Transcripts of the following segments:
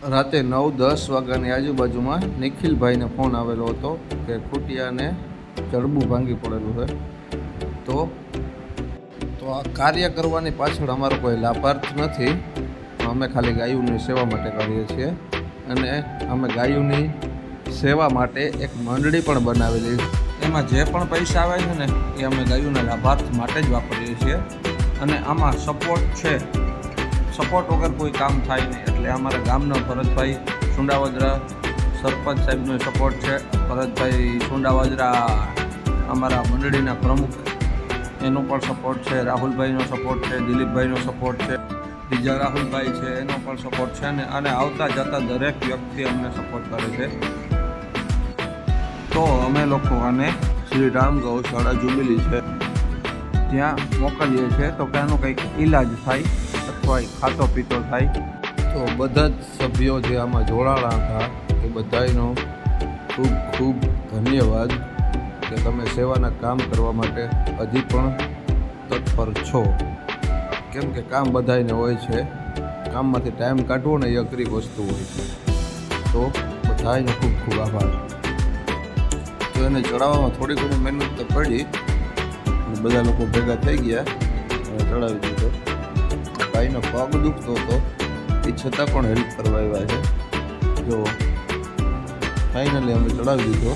રાતે 9-10 વાગ્યાની આજુબાજુમાં નિખિલભાઈને ફોન આવેલો હતો કે ખૂટિયાને જડબું ભાંગી પડેલું છે. તો આ કાર્ય કરવાની પાછળ અમારો કોઈ લાભાર્થ નથી. અમે ખાલી ગાયોની સેવા માટે કરીએ છીએ અને અમે ગાયોની સેવા માટે એક મંડળી પણ બનાવેલી. એમાં જે પણ પૈસા આવે છે ને એ અમે ગાયોના લાભાર્થ માટે જ વાપરીએ છીએ અને આમાં સપોર્ટ છે. સપોર્ટ વગર કોઈ કામ થાય નહીં. એટલે અમારા ગામના ભરતભાઈ સુંડાવદરા સરપંચ સાહેબનો સપોર્ટ છે. ભરતભાઈ સુંડાવદરા અમારા મંડળીના પ્રમુખ, એનો પણ સપોર્ટ છે. રાહુલભાઈનો સપોર્ટ છે. દિલીપભાઈનો સપોર્ટ છે. બીજા રાહુલભાઈ છે, એનો પણ સપોર્ટ છે. અને આવતા જતા દરેક વ્યક્તિ અમને સપોર્ટ કરે છે. તો અમે લોકો આને શ્રી રામ ગૌશાળા જુબેલી છે ત્યાં મોકલીએ છીએ તો કે આનો કંઈક ઈલાજ થાય અથવા ખાતો પીતો થાય. તો બધા જ સભ્યો જે આમાં જોડાણા હતા એ બધાનો ખૂબ ખૂબ ધન્યવાદ કે તમે સેવાના કામ કરવા માટે હજી પણ તત્પર છો. કેમ કે કામ બધાને હોય છે, કામમાંથી ટાઈમ કાઢવો ને એ અઘરી વસ્તુ હોય છે. તો બધાનો ખૂબ ખૂબ આભાર. તો એને ચડાવવામાં થોડી ઘણી મહેનત તો પડી. બધા લોકો ભેગા થઈ ગયા અને ચડાવી દીધો. ભાઈનો પગ દુખતો હતો એ છતાં પણ હેલ્પ કરવા આવ્યા છે. જો ફાઇનલી અમે ચડાવી દીધો.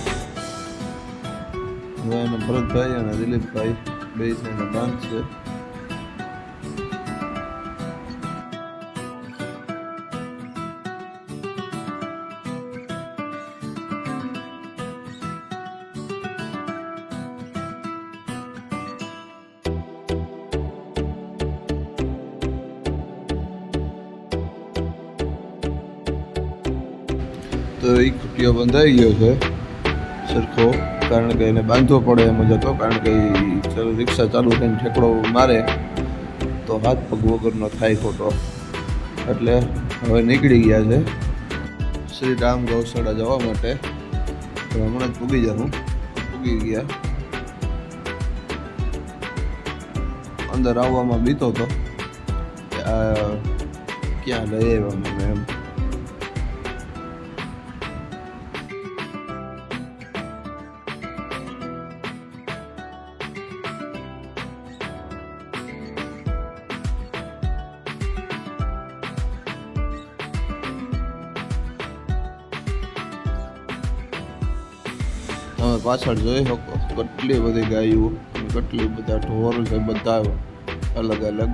હવે એને ભરતભાઈ અને દિલીપભાઈ બે થઈને બાંધશે. તો એ ખૂટિયો બંધાઈ ગયો છે સરખો, કારણ કે એને બાંધવો પડે એમ જ હતો. કારણ કે રિક્ષા ચાલુ થઈને ઠેકડો મારે તો હાથ પગ વગરનો થાય ખોટો. એટલે હવે નીકળી ગયા છે શ્રી રામ ગૌશાળા જવા માટે. તો હમણાં જ પૂગી ગયા. અંદર આવવામાં બીતો હતો ક્યાં લઈ આવ્યા મને એમ. તમે પાછળ જોઈ શકો કેટલી બધી ગાયો, કેટલી બધા ઢોર છે, બધા અલગ અલગ.